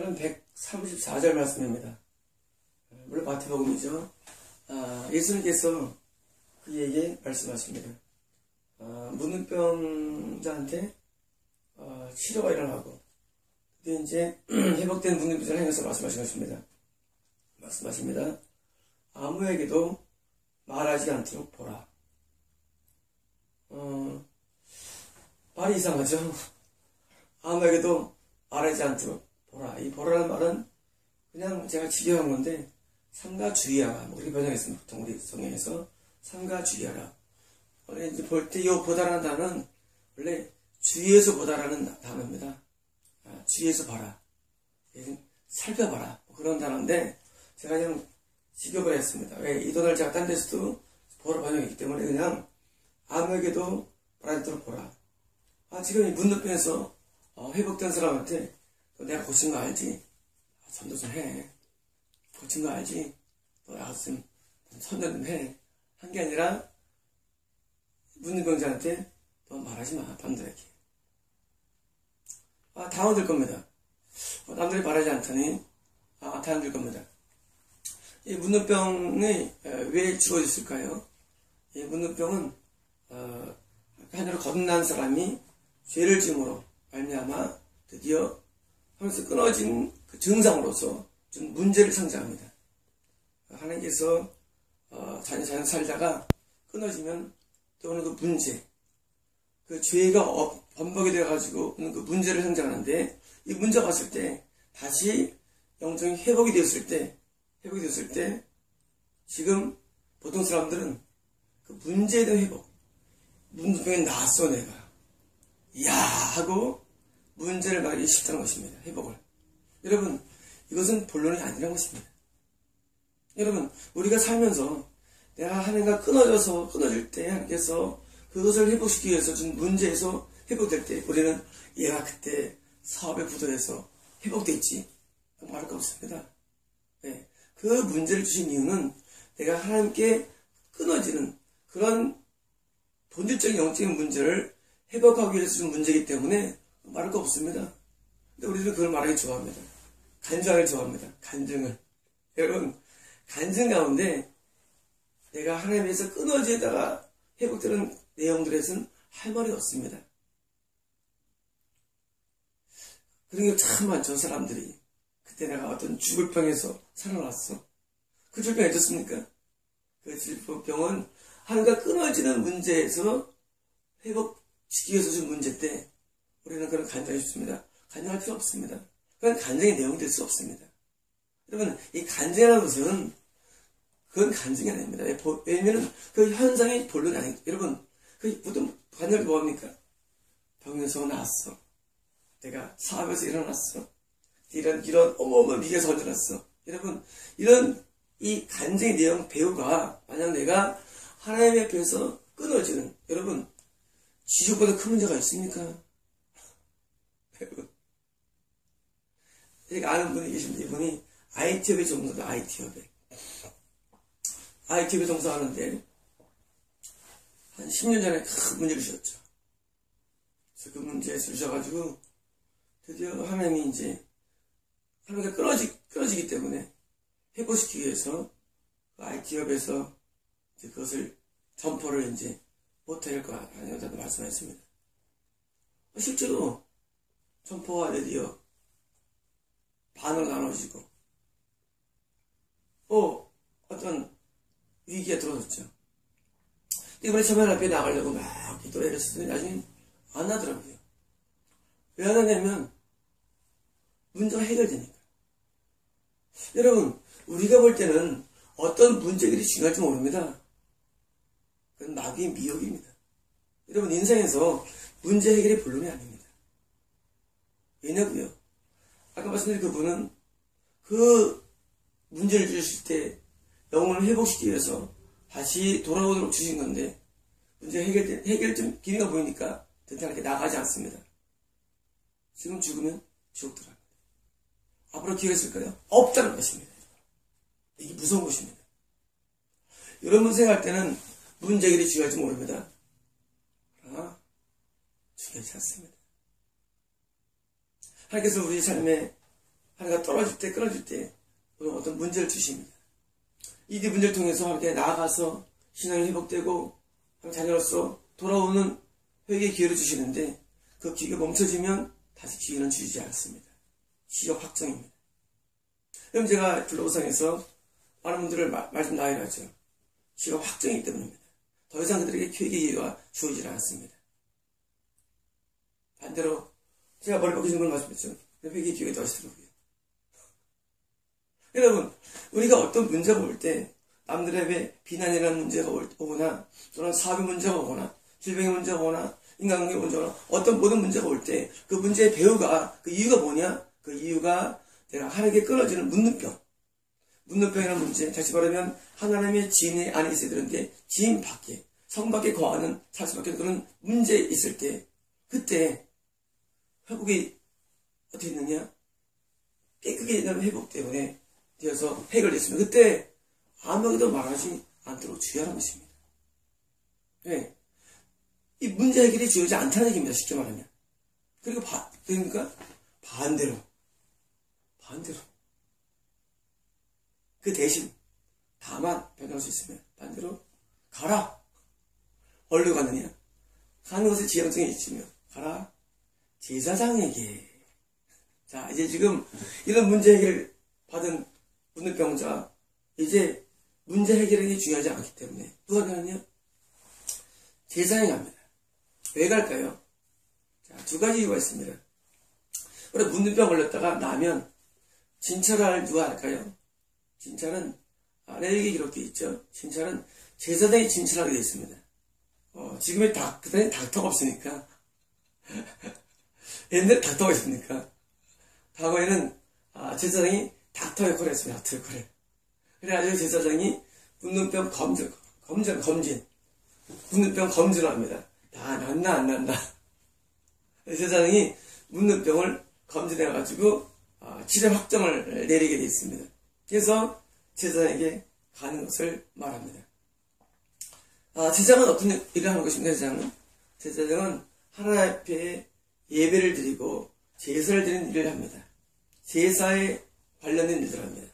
오늘은 134절 말씀입니다. 물론 마태복음이죠. 예수님께서 그에게 말씀하십니다. 문둥병자한테 치료가 일어나고 그때 이제 회복된 문둥병자를 향해서 말씀하십니다. 아무에게도 말하지 않도록 보라. 말이 이상하죠. 아무에게도 말하지 않도록 보라. 이 보라는 말은 그냥 제가 직역한 건데 삼가 주의하라. 뭐 우리 번역했습니다. 보통 우리 성경에서 삼가 주의하라. 원래 이제 볼 때 이 보다라는 단어는 원래 주의해서 보다라는 단어입니다. 주의해서 봐라. 살펴봐라. 그런 단어인데 제가 그냥 직역을 했습니다. 왜? 이 단어를 제가 딴 데서도 보라 번역했기 때문에 그냥 아무에게도 말하지 않도록 보라. 지금 이 문둥병에서 회복된 사람한테 내가 고친 거 알지? 전도 좀 해. 고친 거 알지? 너 나가서 좀 선전 좀 해. 한 게 아니라 문둥병자한테 너 말하지 마. 남들에게. 당황될 겁니다. 남들이 말하지 않더니 당황될 겁니다. 이 문둥병이 왜 주어졌을까요? 이 문둥병은 하늘로 거듭난 사람이 죄를 지음으로 말미암아 드디어 하면서 끊어진 그 증상으로서 좀 문제를 상징합니다. 하나님께서 자녀 살다가 끊어지면 또 오는 그 문제, 그 죄가 번복이 되어가지고 오는 그 문제를 상징하는데 이 문제가 왔을 때 다시 영적인 회복이 되었을 때 지금 보통 사람들은 그 문제에 대한 회복, 문둥병이 나았어 내가 이야 하고 문제를 막기 쉽다는 것입니다. 회복을. 여러분 이것은 본론이 아니라는 것입니다. 여러분 우리가 살면서 내가 하나님과 끊어질 때 하나님께서 그것을 회복시키기 위해서 준 문제에서 회복될 때 우리는 얘가 그때 사업에 부도해서 회복됐지 말할 거 없습니다. 네. 그 문제를 주신 이유는 내가 하나님께 끊어지는 그런 본질적인 영적인 문제를 회복하기 위해서 준 문제이기 때문에 말할 거 없습니다. 근데 우리들은 그걸 말하기 좋아합니다. 간증하기 좋아합니다. 간증을. 여러분 간증 가운데 내가 하나님에서 끊어지다가 회복되는 내용들에서는 할 말이 없습니다. 그런 게 참 많죠. 사람들이. 그때 내가 어떤 죽을 병에서 살아났어. 그 질병이 어떻습니까? 그 질병은 하나님과 끊어지는 문제에서 회복시키기 위해서 준 문제 때 우리는 그런 간증이 좋습니다. 간증할 필요 없습니다. 그건 간증의 내용이 될 수 없습니다. 여러분 이 간증이라는 것은 그건 간증이 아닙니다. 왜냐면 그 현상이 본론이 아닙니다. 여러분 그 보통 간증이 뭐합니까? 병에서 나왔어. 내가 사업에서 일어났어. 이런 어마어마한 위기에서 건져놨어. 여러분 이런 이 간증의 내용 배우가 만약 내가 하나님 앞에서 끊어지는 여러분 지옥보다 큰 문제가 있습니까? 여러분 제가 아는 분이 계십니다. 이분이 IT업에 종사도 IT업에 종사하는데 한 10년 전에 큰 문제를 주셨죠. 그래서 그 문제에 주셔가지고 드디어 하나님이 이제 하나님과 끊어지기 때문에 회복시키기 위해서 그 IT업에서 이제 그것을 점포를 이제 못할 거라는 여자도 말씀하셨습니다. 실제로 점포와 레디어 반으로 나눠지고 어떤 위기가 들어섰죠. 이번에 처음에 앞에 나가려고 막 기도를 했었더니 나중에 안 하더라고요. 왜 안 하냐면 문제가 해결되니까. 여러분 우리가 볼 때는 어떤 문제들이 중요할지 모릅니다. 그건 마귀의 미혹입니다. 여러분 인생에서 문제 해결이 본론이 아닙니다. 왜냐고요? 아까 말씀드린 그분은 그 문제를 주실 때 영혼을 회복시키기 위해서 다시 돌아오도록 주신 건데 문제 해결 기미가 보이니까 든든하게 나가지 않습니다. 지금 죽으면 지옥 들어갑니다. 앞으로 기회가 있을까요? 없다는 것입니다. 이게 무서운 것입니다. 여러분 생각할 때는 문제 해결이 중요할지 모릅니다. 그러나 중요하지 않습니다. 하나님께서 우리 삶에 하나가 떨어질 때, 끊어질 때, 어떤 문제를 주십니다. 이 문제를 통해서 함께 나아가서 신앙이 회복되고, 자녀로서 돌아오는 회개의 기회를 주시는데, 그 기회가 멈춰지면 다시 기회는 주시지 않습니다. 지역 확정입니다. 그럼 제가 불로소상에서 많은 분들을 말씀 나눠야죠. 지역 확정이기 때문입니다. 더 이상 그들에게 회개의 기회가 주어지지 않습니다. 반대로 제가 머리 벗기신 걸 말씀했죠. 회개의 기회가 더하시더라고요. 여러분, 우리가 어떤 문제가 올 때 남들에게 비난이라는 문제가 오거나 또는 사업의 문제가 오거나 질병의 문제가 오거나 인간관계의 문제가 오거나 어떤 모든 문제가 올 때 그 문제의 배후가 그 이유가 뭐냐? 그 이유가 내가 하나님께 끊어지는 묻는병. 묻는병이라는 문제, 다시 말하면 하나님의 지인 안에 있어야 되는데 지인 밖에, 성 밖에 거하는 살 수밖에 없는 그런 문제 있을 때 그때 회복이 어떻게 있느냐? 깨끗하게 되는 회복 때문에 되어서 해결됐습니다. 그때 아무에게도 말하지 않도록 주의하라는 것입니다. 네. 이 문제 해결이 주어지지 않다는 얘기입니다. 쉽게 말하면. 그리고 그러니까 반대로 그 대신 다만 변할 수 있으면 반대로 가라. 어디로 가느냐? 가는 곳에 지향성이 있으면 가라. 제사장에게. 자, 이제 지금 이런 문제 해결을 받은 문득병자 이제 문제 해결이 중요하지 않기 때문에 누가 가느냐? 제사장이 갑니다. 왜 갈까요? 자, 두 가지 이유가 있습니다. 우리 문득병 걸렸다가 나면 진찰을 누가 할까요? 진찰은 레위기 기록되어 있죠. 진찰은 제사장이 진찰하게 되어 있습니다. 지금의 그때는 닥터가 없으니까 옛날에 닥터가 있으니까 과거에는 제사장이 닥터 역할을 했습니다. 닥터 역할을. 그래가지고 제사장이 문둥병 검진 문둥병 검진을 합니다. 다 났나 안 났나. 제사장이 문둥병을 검진해가지고 치료 확정을 내리게 되어 있습니다. 그래서 제사장에게 가는 것을 말합니다. 제사장은 어떤 일을 하는 것입니까? 제사장은 하나님 앞에 예배를 드리고 제사를 드리는 일을 합니다. 제사에 관련된 일들을 합니다.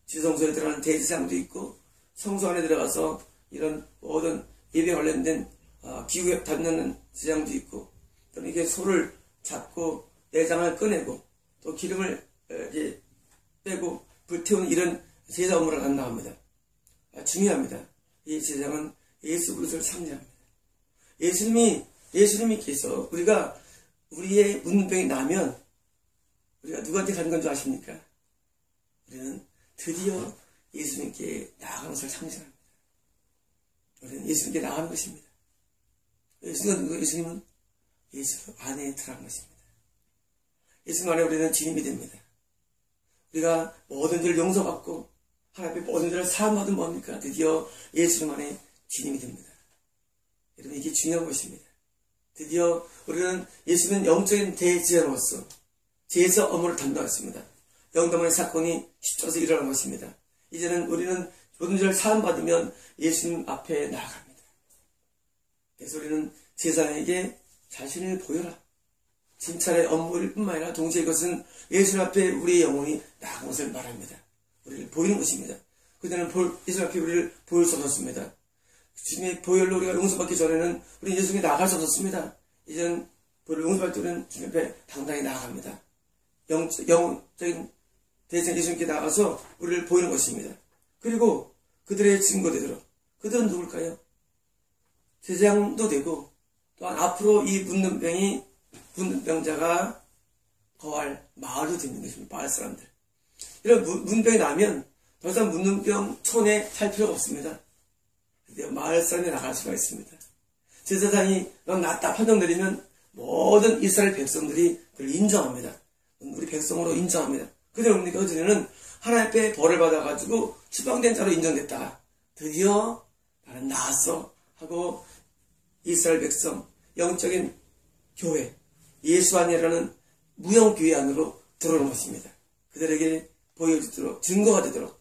지성소에 들어가는 대제사장도 있고 성소 안에 들어가서 이런 모든 예배에 관련된 기구에 담는 제사장도 있고 또는 이게 소를 잡고 내장을 꺼내고 또 기름을 이렇게 빼고 불태우는 이런 제사 업무를 감당합니다. 중요합니다. 이 제사장은 예수 그리스도를 상징합니다. 예수님께서 우리가 우리의 문둥병이 나면 우리가 누구한테 가는 건 줄 아십니까? 우리는 드디어 예수님께 나아가는 것을 상징합니다. 우리는 예수님께 나아가는 것입니다. 예수님은 예수 안에 들어가는 것입니다. 예수님 안에 우리는 진입이 됩니다. 우리가 모든 죄를 용서받고 하나님 앞에 모든 죄를 사함받은 뭡니까? 드디어 예수님 안에 진입이 됩니다. 여러분 이게 중요한 것입니다. 드디어 우리는 예수는 영적인 대제사로서 제사 업무를 담당했습니다. 영담의 사건이 십자가에서 일어난 것입니다. 이제는 우리는 모든 죄를 사함받으면 예수님 앞에 나아갑니다. 그래서 우리는 제사장에게 자신을 보여라. 진찰의 업무일 뿐만 아니라 동시에 이것은 예수 앞에 우리의 영혼이 나아간 것을 말합니다. 우리를 보이는 것입니다. 그때는 예수 앞에 우리를 보일 수 없었습니다. 주님의 보혈로 우리가 용서받기 전에는 우리 예수님께 나아갈 수 없었습니다. 이제는 보혈로 용서받을 때 우리는 주님 앞에 당당히 나아갑니다. 영적인 대신 예수님께 나가서 우리를 보이는 것입니다. 그리고 그들의 증거 되도록 그들은 누굴까요? 제사장도 되고 또한 앞으로 이 문둥병자가 거할 마을도 되는 것입니다. 마을 사람들. 이런 문병이 나면 더 이상 문둥병촌에 살 필요가 없습니다. 마을 사람이 나갈 수가 있습니다. 제사장이 넌 낫다 판정 내리면 모든 이스라엘 백성들이 그를 인정합니다. 우리 백성으로 인정합니다. 그대로 뭡니까? 그전에는 하나님 앞에 벌을 받아가지고 추방된 자로 인정됐다. 드디어 나는 나았어 하고 이스라엘 백성 영적인 교회 예수 안이라는 무형교회 안으로 들어오는 것입니다. 그들에게 보여주도록 증거가 되도록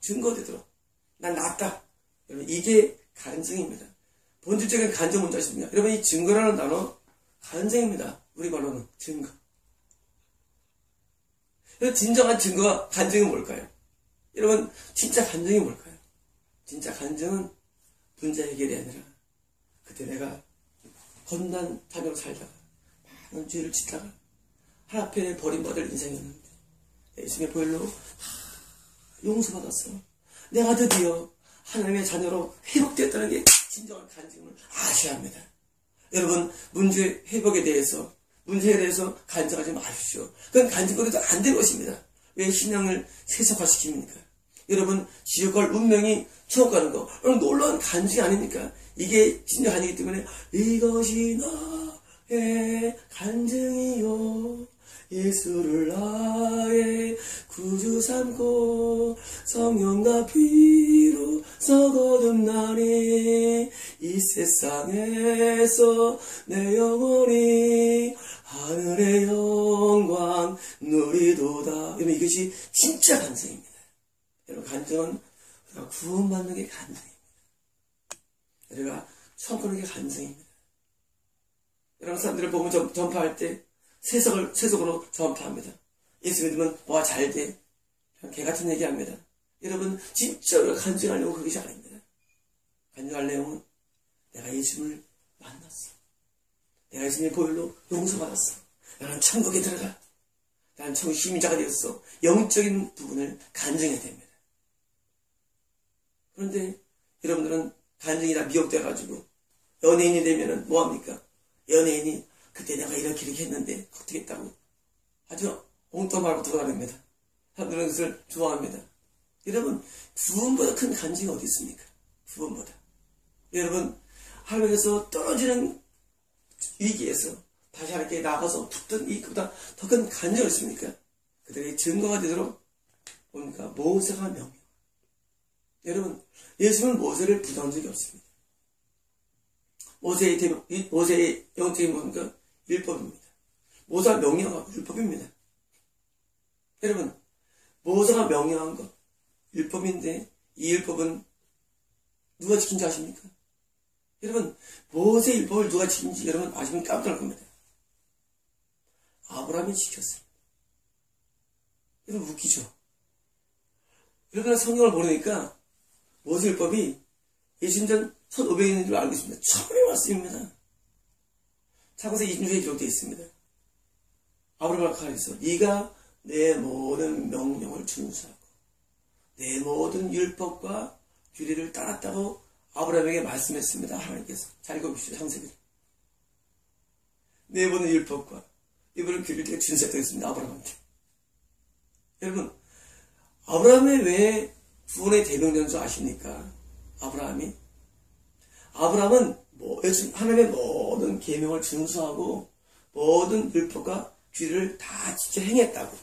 난 낫다. 여러분 이게 간증입니다. 본질적인 간증은 뭔지 아십니까? 여러분 이 증거라는 단어 간증입니다. 우리 말로는 증거. 진정한 증거가 간증이 뭘까요? 여러분, 진짜 간증이 뭘까요? 진짜 간증은 문제 해결이 아니라 그때 내가 험난 자녀로 살다가 많은 죄를 짓다가 하나님께 버림받을 인생이었는데 예수님의 보혈로 용서받았어. 내가 드디어 하나님의 자녀로 회복되었다는 게 진정한 간증을 아셔야 합니다. 여러분, 문제 회복에 대해서, 문제에 대해서 간증하지 마십시오. 그건 간증거리도 안 될 것입니다. 왜 신앙을 세속화시킵니까? 여러분, 지옥갈 운명이 천국 가는 거, 놀라운 간증이 아닙니까? 이게 진짜 간증이기 때문에 이것이 나의 간증이요. 예수를 나의 구주 삼고 성령과 피로 거듭나니 이 세상에서 내 영혼이 하늘의 영광 누리도다. 여러분, 이것이 진짜 간증입니다. 여러분, 간증은 우리가 구원받는 게 간증입니다. 우리가 처음 보는 게 간증입니다. 여러분, 사람들을 보면 전파할 때 세속으로 전파합니다. 예수 믿으면 뭐가 잘 돼. 개 같은 얘기 합니다. 여러분, 진짜 우리가 간증하려고 그것이 아닙니다. 간증할 내용은 내가 예수님을 만났어. 내가 예수님의 보혈로 용서받았어. 나는 천국에 들어가. 나는 천국 시민자가 되었어. 영적인 부분을 간증해야 됩니다. 그런데 여러분들은 간증이 다 미혹돼가지고 연예인이 되면은 뭐합니까? 연예인이 그때 내가 이렇게 했는데 어떻게 했다고 아주 엉뚱한 말로 들어갑니다. 사람들은 그것을 좋아합니다. 여러분, 구원보다 큰 간증이 어디 있습니까? 구원보다. 여러분, 하나님께서 떨어지는 위기에서 다시 하나님께 나가서 붙든 이보다 더 큰 간증이 있습니까? 그들의 증거가 되도록 뭡니까? 모세가 명령. 여러분, 예수님은 모세를 부정한 적이 없습니다. 모세의 영적인 뭡니까? 율법입니다. 모세가 명령한 거 율법입니다. 여러분, 모세가 명령한 거 율법인데 이 율법은 누가 지킨지 아십니까? 여러분, 모세의 율법을 누가 지킨지 여러분 아시면 깜짝 놀랄 겁니다. 아브라함이 지켰습니다. 여러분, 웃기죠? 여러분, 성경을 모르니까 모세 율법이 예수님 전 1500년인 줄 알고 있습니다. 처음의 말씀입니다. 창세기 26장에 기록되어 있습니다. 아브라함을 가르쳐서 네가 내 모든 명령을 준수하고 내 모든 율법과 규례를 따랐다고 아브라함에게 말씀했습니다. 하나님께서. 잘 읽어보십시오. 창세기를. 내 모든 율법과 내 모든 규례를 준수했다고 했습니다. 아브라함한테. 여러분, 아브라함의 왜 구원의 대명령 줄 아십니까? 아브라함은 하나님의 모든 계명을 준수하고 모든 율법과 규례를 다 지켜 행했다고.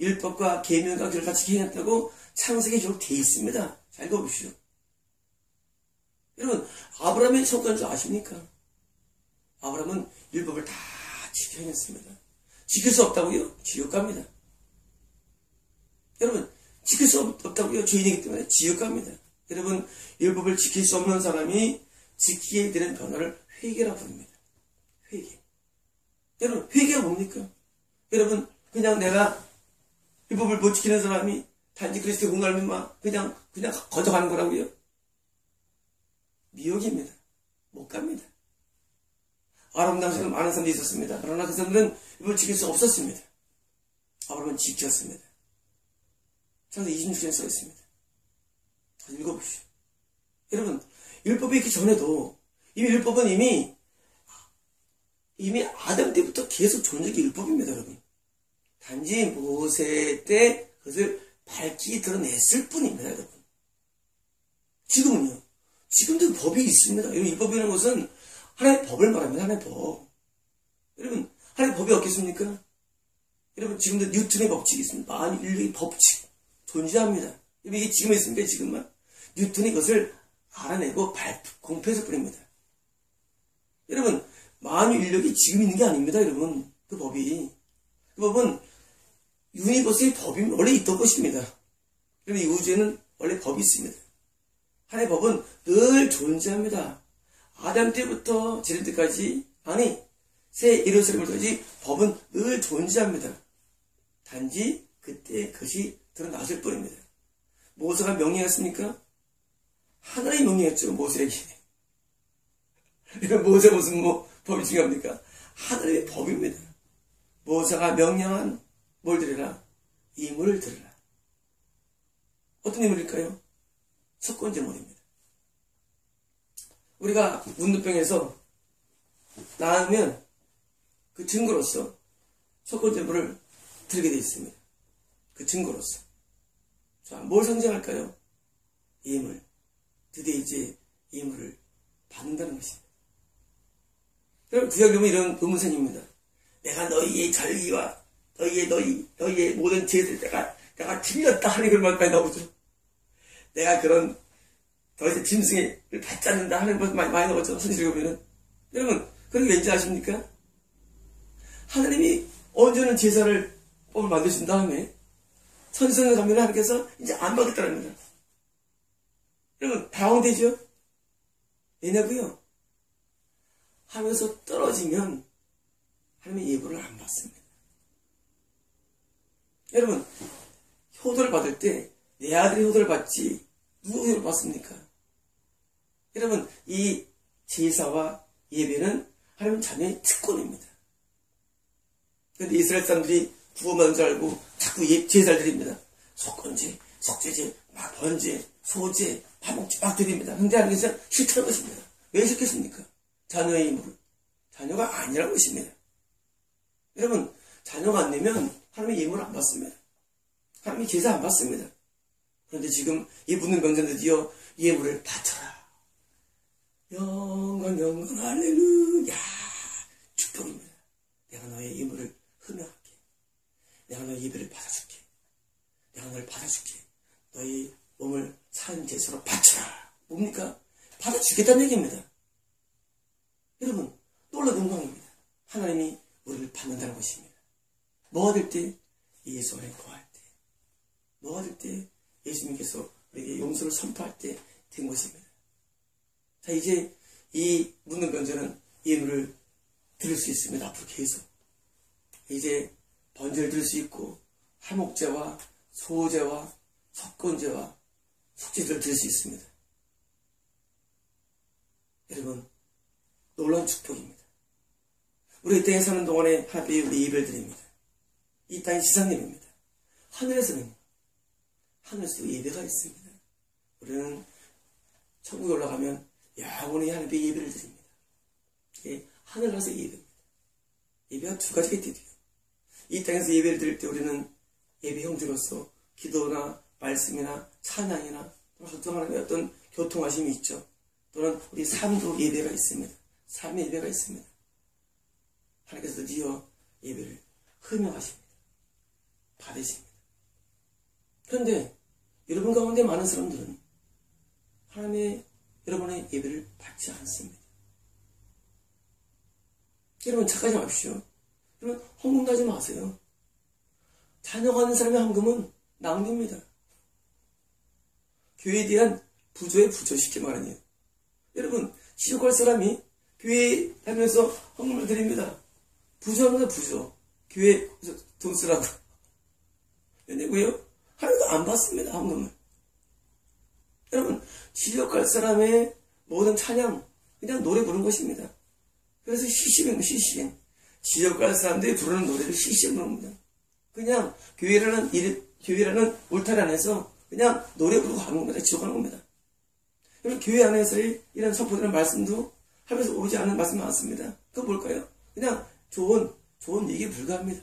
율법과 계명과 규례를 다 지켜 행했다고 창세기에 기록되어 있습니다. 잘 읽어보시오. 여러분, 아브라함의 성격인 줄 아십니까? 아브라함은 율법을 다 지켜 행했습니다. 지킬 수 없다고요? 지옥 갑니다. 여러분, 지킬 수 없다고요? 죄인이기 때문에 지옥 갑니다. 여러분, 율법을 지킬 수 없는 사람이 지키게 되는 변화를 회개라 부릅니다. 회개. 여러분, 회개가 뭡니까? 여러분, 그냥 내가 율법을 못 지키는 사람이 단지 그리스도의 공로를 믿으면 그냥 거저가는 거라고요? 미혹입니다. 못 갑니다. 아브라함 당시에는 많은 사람들이 있었습니다. 그러나 그 사람들은 율법을 지킬 수 없었습니다. 아브라함은 지켰습니다. 창세기 26장에 써 있습니다. 읽어보시오. 여러분, 율법이 있기 전에도 율법은 이미 아담 때부터 계속 존재한 율법입니다, 여러분. 단지 모세 때 그것을 밝히 드러냈을 뿐입니다, 여러분. 지금은요. 지금도 법이 있습니다. 여러분, 율법이라는 것은 하나의 법을 말합니다, 하나의 법. 여러분, 하나의 법이 없겠습니까? 여러분, 지금도 뉴턴의 법칙이 있습니다. 만유인력의 법칙. 존재합니다. 여러분, 이게 지금 있습니까, 지금만? 뉴턴이 그것을 알아내고 공표해서 뿌립니다. 여러분, 만유인력이 지금 있는 게 아닙니다, 여러분. 그 법이. 그 법은 유니버스의 법이 원래 있던 것입니다. 여러분, 이 우주에는 원래 법이 있습니다. 하나의 법은 늘 존재합니다. 아담 때부터 지를 때까지, 새 예루살렘까지 법은 늘 존재합니다. 단지 그때 그것이 드러났을 뿐입니다. 모세가 명령했습니까? 하나님이 명령했죠, 모세에게. 모세 무슨 법이 중요합니까? 하나님의 법입니다. 모세가 명령한 뭘 드리라? 이물을 드리라. 어떤 이물일까요? 석권제물입니다. 우리가 문둥병에서 나으면 그 증거로서 석권제물을 드리게 되어 있습니다. 그 증거로서. 자, 뭘 상징할까요? 이물. 드디어 이제 이물을 받는다는 것입니다. 여러분, 구약에 보면 이런 의문사입니다. 내가 너희의 절기와 너희의 모든 죄를 내가 틀렸다 하는 그런 말까지 나오죠. 내가 그런 더 이상 짐승을 받지 않는다 하는 것 많이 나오죠. 선지를 보면은. 여러분, 그런 게 왠지 아십니까? 하나님이 언제는 제사를 법을 만드신 다음에 천성을 가면 하나님께서 이제 안 받겠다는 겁니다. 여러분, 당황되죠? 왜냐고요? 하면서 떨어지면 하나님의 예보를 안 받습니다. 여러분, 효도를 받을 때 내 아들이 효도를 받지 누구 효도를 받습니까? 여러분, 이 제사와 예배는 하나님 자녀의 특권입니다. 그런데 이스라엘 사람들이 구원받은 줄 알고 자꾸 제사를 드립니다. 속건제, 속죄제, 번제, 소제, 화목제 막 드립니다. 근데 하나님께서 싫다는 것입니다. 왜 싫겠습니까? 자녀의 힘으로. 자녀가 아니라는 것입니다. 여러분, 자녀가 안 되면 하나님의 예물을 안 받습니다. 하나님의 제사 안 받습니다. 그런데 지금 이 묻는 병자는 드디어 예물을 바쳐라. 영광 할렐루야. 축복입니다. 내가 너의 예물을 흠양할게. 내가 너의 예배를 받아줄게. 내가 너를 받아줄게. 너의 몸을 산 제사로 바쳐라. 뭡니까? 받아주겠다는 얘기입니다. 여러분, 놀라운 영광입니다. 하나님이 우리를 받는다는 것입니다. 뭐가 될 때? 예수 안에 거할 때. 뭐가 될 때? 예수님께서 우리에게 용서를 선포할 때 된 것입니다. 자, 이제 이 묻는 변제는 예물을 드릴 수 있습니다. 앞으로 계속. 이제 번제를 드릴 수 있고 화목제와 소제와 석건제와 속죄제를 드릴 수 있습니다. 여러분, 놀라운 축복입니다. 우리 이 땅에 사는 동안에 하나님께 우리 예배를 드립니다. 이 땅이 지상예배입니다. 하늘에서도 예배가 있습니다. 우리는 천국에 올라가면 영원히 하나님께 예배를 드립니다. 하늘 가서 예배입니다. 예배가 두 가지가 있대요. 이 땅에서 예배를 드릴 때 우리는 예배 형제로서 기도나 말씀이나 찬양이나 어떤 교통하심이 있죠. 또는 우리 삶도 예배가 있습니다. 삶의 예배가 있습니다. 하나님께서 드디어 예배를 흠양하십니다. 받으십니다. 그런데 여러분 가운데 많은 사람들은 여러분의 예배를 받지 않습니다. 여러분 착각하지 마십시오. 여러분 헌금도 하지 마세요. 자녀가 있는 사람의 헌금은 낭비입니다. 교회에 대한 부조의 부조 쉽게 말하네요. 여러분 지옥 갈 사람이 교회에 다니면서 헌금을 드립니다. 부조합니다. 부조. 교회에 돈 쓰라고. 왜냐고요? 하나도 안 받습니다. 헌금을. 여러분 지옥 갈 사람의 모든 찬양 그냥 노래 부르는 것입니다. 그래서 CCM. 지옥 갈 사람들이 부르는 노래를 CCM 부릅니다. 그냥 교회라는 울타리 안에서 그냥 노래 부르고 가는 겁니다. 지옥 가는 겁니다. 여러분 교회 안에서의 이런 선포되는 말씀도 하면서 오지 않는 말씀 많습니다. 그거 뭘까요? 그냥 좋은 얘기에 불과합니다.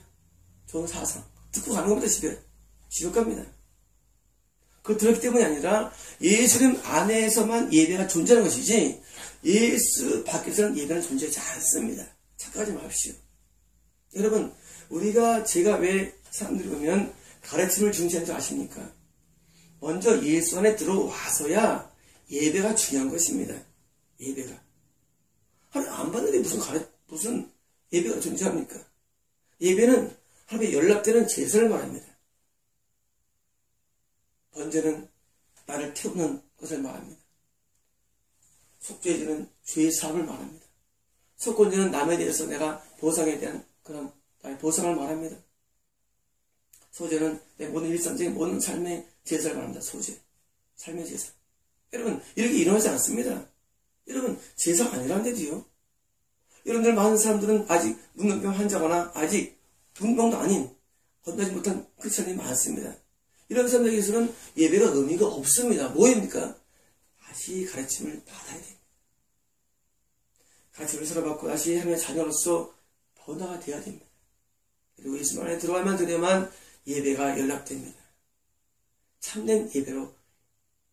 좋은 사상 듣고 가는 겁니다. 집에. 지옥 갑니다. 그거 들었기 때문이 아니라 예수님 안에서만 예배가 존재하는 것이지 예수 밖에서는 예배는 존재하지 않습니다. 착각하지 마십시오. 여러분 제가 왜 사람들이 보면 가르침을 중시하는 줄 아십니까? 먼저 예수 안에 들어와서야 예배가 중요한 것입니다. 예배가. 하나님 안 받는데 무슨 예배가 존재합니까? 예배는 하나님의 연락되는 제사를 말합니다. 번제는 나를 태우는 것을 말합니다. 속죄제는 죄의 사함을 말합니다. 속건제는 남에 대해서 내가 보상에 대한 그런 나의 보상을 말합니다. 소재는 내 모든 일상적인 모든 삶의 제사를 말합니다. 소재. 삶의 제사. 여러분, 이렇게 일어나지 않습니다. 여러분, 제사가 아니란데도요. 여러분들 많은 사람들은 아직 문둥병 환자거나 아직 문병도 아닌 건너지 못한 크리스천이 많습니다. 이런 사람들에게서는 예배가 의미가 없습니다. 뭐입니까? 다시 가르침을 받아야 됩니다. 가르침을 서로 받고 다시 하나님의 자녀로서 변화가 되어야 됩니다. 그리고 예수 안에 들어가면 들어야만 예배가 연락됩니다. 참된 예배로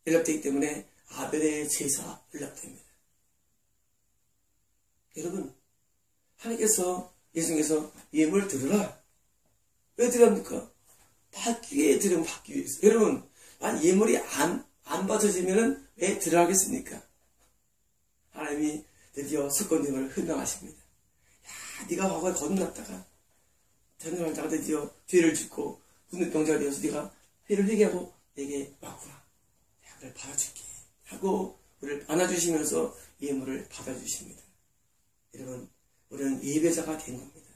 연락되기 때문에 아벨의 제사 연락됩니다. 여러분, 하나님께서 예수님께서 예물을 드려라. 왜 드립니까? 받기 위해 드리면 받기 위해서. 여러분, 만 예물이 안 받쳐지면은 왜 드려야겠습니까? 하나님이 드디어 석권님을 흔명하십니다. 야, 네가 과거에 거듭났다가 전능하다가 드디어 죄를 짓고 문둥병자가 되어서 네가 회를 회개하고 내게 왔구나. 내가 그를 받아줄게 하고 우리를 안아주시면서 예물을 받아주십니다. 여러분, 우리는 예배자가 된 겁니다.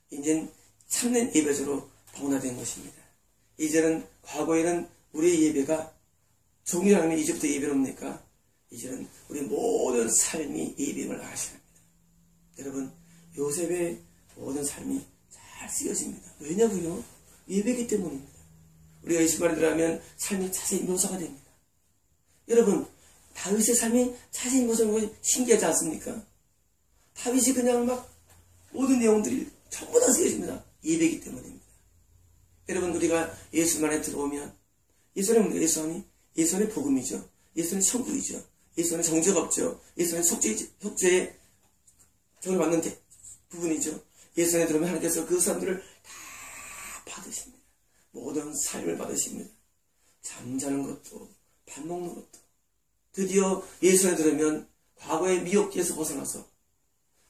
이제는 참된 예배자로 변화된 것입니다. 이제는 과거에는 우리의 예배가 종이라면 이제부터 예배를 옵니까? 이제는 우리 모든 삶이 예배임을 아셔야 합니다. 여러분, 요셉의 모든 삶이 잘 쓰여집니다. 왜냐고요? 예배이기 때문입니다. 우리가 예수 말에 들어가면 삶이 자세히 묘사가 됩니다. 여러분, 다윗의 삶이 자세히 묘사하는 것이 신기하지 않습니까? 다윗이 그냥 막 모든 내용들이 전부 다 쓰여집니다. 예배이기 때문입니다. 여러분, 우리가 예수만에 들어오면 예수 안에 예수 안이 예수 안의 복음이죠. 예수 안의 천국이죠. 예수 안에 정죄가 없죠. 예수 안에 속죄의 정을 받는 부분이죠. 예수 안에 들어오면 하나님께서 그 사람들을 다 받으십니다. 모든 삶을 받으십니다. 잠자는 것도 밥 먹는 것도. 드디어 예수 안에 들어오면 과거의 미혹기에서 벗어나서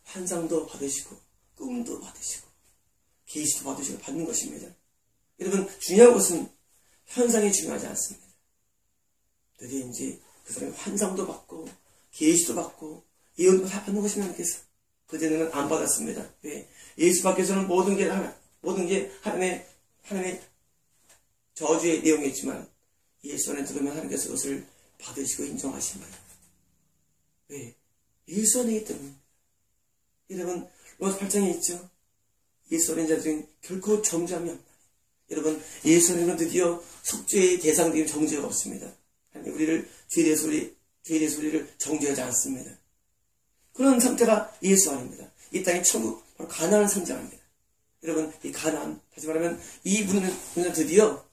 환상도 받으시고 꿈도 받으시고 계시도 받으시고 받는 것입니다. 여러분, 중요한 것은 현상이 중요하지 않습니다. 드디어 이제 그 사람이 환상도 받고 계시도 받고 예언도 다 받는 것입니다. 하나님께서. 그전에는 안 받았습니다. 왜? 예수 밖에서는 모든 게 하나님의 저주의 내용이었지만 예수 안에 들어오면 하나님께서 그것을 받으시고 인정하십니다. 왜? 예수 안이기 때문입니다. 여러분, 로마서 8장에 있죠. 예수 안에 자들은 결코 정죄함이 없다. 여러분, 예수 안에는 드디어 속죄의 대상되는 정죄가 없습니다. 하나님 우리를 죄의 소리를 정죄하지 않습니다. 그런 상태가 예수 안입니다. 이 땅의 천국, 바로 가나안을 상징합니다. 여러분, 이 가나안, 다시 말하면 이 문은 드디어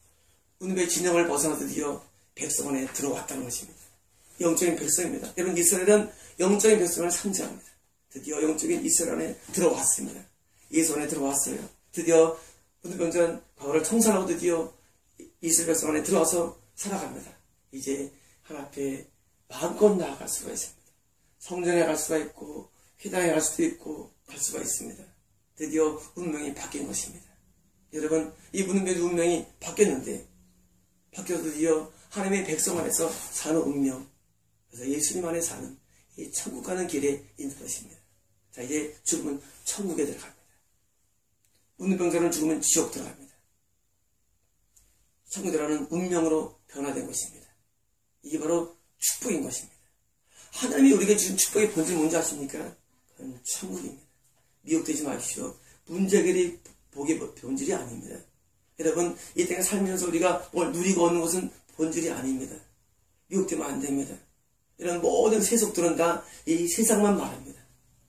문의 진영을 벗어나 드디어 백성 안에 들어왔다는 것입니다. 영적인 백성입니다. 여러분, 이스라엘은 영적인 백성을 상징합니다. 드디어 영적인 이스라엘 안에 들어왔습니다. 예수 안에 들어왔어요. 드디어 문둥병자는 과거를 청산하고 드디어 이스라엘 백성 안에 들어와서 살아갑니다. 이제 하나님 앞에 마음껏 나아갈 수가 있습니다. 성전에 갈 수가 있고 회당에 갈 수도 있고 갈 수가 있습니다. 드디어 운명이 바뀐 것입니다. 여러분, 이 문둥병의 운명이 바뀌었는데 바뀌어서 드디어 하나님의 백성 안에서 사는 운명, 그래서 예수님 안에 사는 이 천국 가는 길에 있는 것입니다. 자, 이제 죽으면 천국에 들어갑니다. 문둥병자는 죽으면 지옥 들어갑니다. 천국에 들어가는 운명으로 변화된 것입니다. 이게 바로 축복인 것입니다. 하나님이 우리에게 주신 축복의 본질이 뭔지 아십니까? 그건 천국입니다. 미혹되지 마십시오. 문제결이 복의 본질이 아닙니다. 여러분, 이 땅에 살면서 우리가 뭘 누리고 얻는 것은 본질이 아닙니다. 미혹되면 안 됩니다. 이런 모든 세속들은 다 이 세상만 말합니다.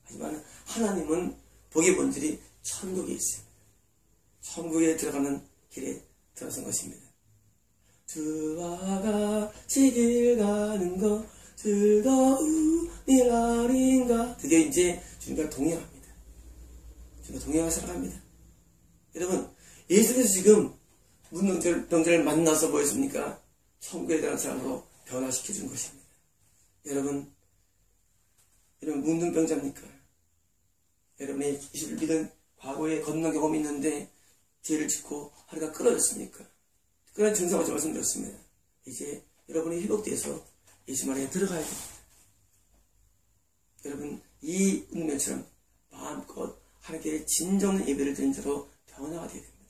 하지만 하나님은 복의 본질이 천국에 있습니다. 천국에 들어가는 길에 들어선 것입니다. 주와 같이 길 가는 거 즐거운 일 아닌가. 드디어 이제 주님과 동행합니다. 주님과 동행하며 살아갑니다. 여러분, 예수께서 지금 문둥병자를 만나서 뭐 했습니까? 천국에 대한 사람으로 변화시켜 준 것입니다. 여러분 문둥병자입니까? 여러분의 예수를 믿은 과거에 건넌 경험이 있는데 죄를 짓고 하루가 끊어졌습니까? 그런 증상을 제가 말씀드렸습니다. 이제 여러분이 회복돼서 예수만에 들어가야 됩니다. 여러분, 이 운명처럼 마음껏 하나님께 진정한 예배를 드린 자로 변화가 되어야 됩니다.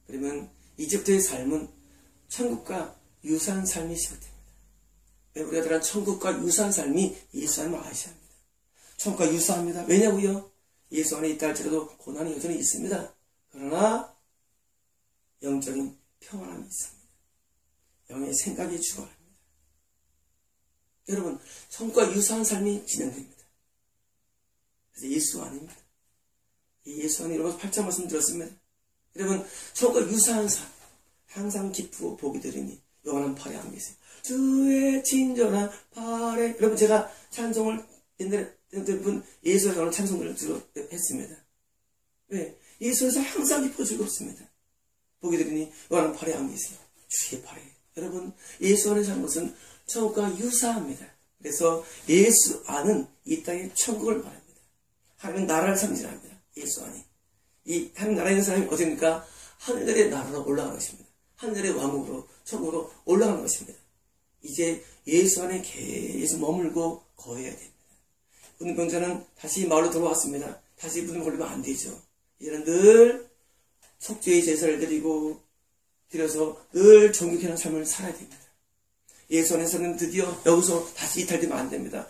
그러면 이제부터의 삶은 천국과 유사한 삶이 시작됩니다. 우리가 들어간 천국과 유사한 삶이 예수 안을 아셔야 합니다. 천국과 유사합니다. 왜냐고요? 예수 안에 있다 할지라도 고난이 여전히 있습니다. 그러나 영적인 평안함이 있습니다. 영의 생각이 죽어갑니다. 여러분, 천국과 유사한 삶이 진행됩니다. 그래서 예수 안입니다. 이 예수 안에 여러분 8장 말씀 들었습니다. 여러분, 천국과 유사한 삶, 항상 기쁘고 복이 되리니 영원한 팔에 안겨 계세요. 주의 친절한 팔에. 여러분, 제가 찬송을 옛날에 분 예수에서 나오는 찬송들을 했습니다. 왜? 예수에서 항상 기쁘고 즐겁습니다. 복이 되리니 영원한 팔에 안겨 계세요. 주의 팔에. 여러분, 예수 안에 사는 것은 천국과 유사합니다. 그래서 예수 안은 이 땅의 천국을 말합니다. 하나님은 나라를 상징합니다. 예수 안이. 이 하나님 나라에 있는 사람이 어디입니까? 하늘의 나라로 올라가는 것입니다. 하늘의 왕국으로 천국으로 올라가는 것입니다. 이제 예수 안에 계속 머물고 거해야 됩니다. 문병자는 다시 마을로 돌아왔습니다. 다시 무덤에 걸리면 안 되죠. 이제는 늘 속죄의 제사를 드려서 늘 정직한 삶을 살아야 됩니다. 예수 안에서는 드디어 여기서 다시 이탈되면 안 됩니다.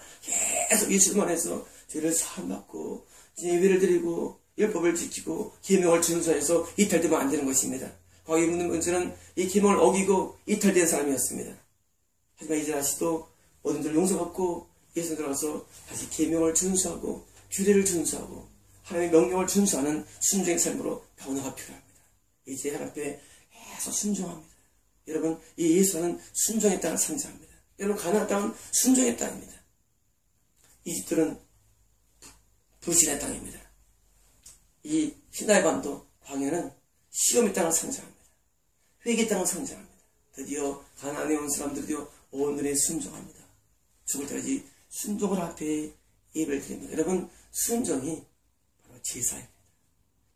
계속 예수만 해서 죄를 사함받고 예배를 드리고 율법을 지키고 계명을 준수해서 이탈되면 안 되는 것입니다. 과거에 묻는 문제는 이 계명을 어기고 이탈된 사람이었습니다. 하지만 이제 다시 또 모든 들 용서받고 예수 들어가서 다시 계명을 준수하고 규례를 준수하고 하나님의 명령을 준수하는 순종의 삶으로 변화가 필요합니다. 이제 하나님 앞에 계속 순종합니다. 여러분, 이 예수는 순종의 땅을 상징합니다. 여러분, 가나안 땅은 순종의 땅입니다. 이집트는 불신의 땅입니다. 이 시나이 반도 광야는 시험의 땅을 상징합니다. 회개의 땅을 상징합니다. 드디어 가나안에 온 사람들이요 오늘에 순종합니다. 죽을 때까지 순종을 앞에 예배를 드립니다. 여러분, 순종이 바로 제사입니다.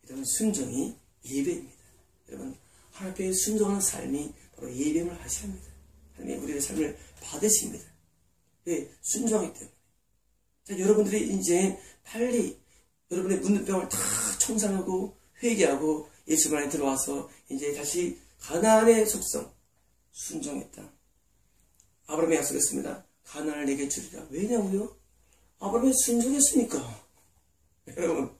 여러분, 순종이 예배입니다. 여러분, 하나님 앞에 순종하는 삶이 바로 예배임을 하셔야 합니다. 하나님이 우리의 삶을 받으십니다. 왜? 순종하기 때문에. 자, 여러분들이 이제 빨리 여러분의 문둥병을 다 청산하고 회개하고 예수 안에 들어와서 이제 다시 가나안의 속성, 순종의 땅. 아브라함이 약속했습니다. 가나안을 내게 주리라. 왜냐고요? 아브라함이 순종했으니까. 여러분,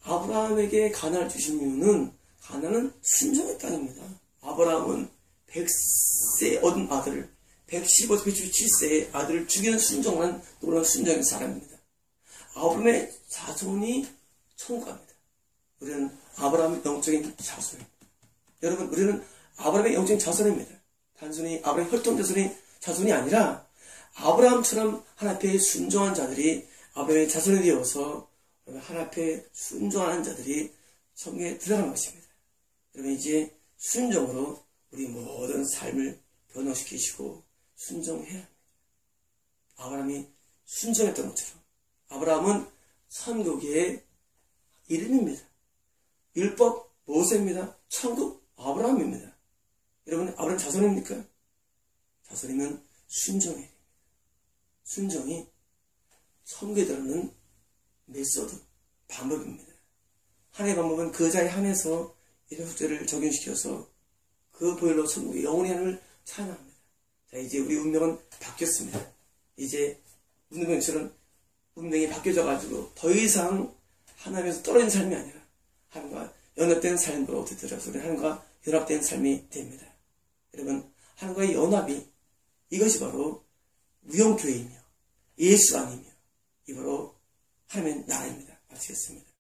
아브라함에게 가나안을 주신 이유는 가나안은 순종의 땅입니다. 아브라함은 100세 얻은 아들을 115세, 117세의 아들을 죽이는 순종한 놀라운 순종의 사람입니다. 아브라함의 자손이 천국 갑니다. 우리는 아브라함의 영적인 자손입니다. 여러분, 우리는 아브라함의 영적인 자손입니다. 단순히 아브라함의 혈통 자손이 아니라 아브라함처럼 하나님 앞에 순종한 자들이 아브라함의 자손이 되어서 하나님 앞에 순종하는 자들이 천국에 들어가는 것입니다. 여러분, 이제 순종으로 우리 모든 삶을 변화시키시고 순종해야 합니다. 아브라함이 순종했던 것처럼 아브라함은 선국의 이름입니다. 율법 모세입니다. 천국 아브라함입니다. 여러분, 아브라함 자손입니까? 자손이면 순종해야 됩니다. 순종이 천국에 들어가는 메소드, 방법입니다. 하나의 방법은 그 자에 한해서 이런 숙제를 적용시켜서 그 보혈로 천국의 영원히 하나님을 찬양합니다. 자, 이제 우리 운명은 바뀌었습니다. 이제 운명처럼 운명이 바뀌어져가지고 더 이상 하나님에서 떨어진 삶이 아니라 하나님과 연합된 삶으로 들어서 우리 하나님과 연합된 삶이 됩니다. 여러분, 하나님과의 연합이 이것이 바로 무용교회이며 예수 안이며 이 바로 하나님의 나라입니다. 마치겠습니다.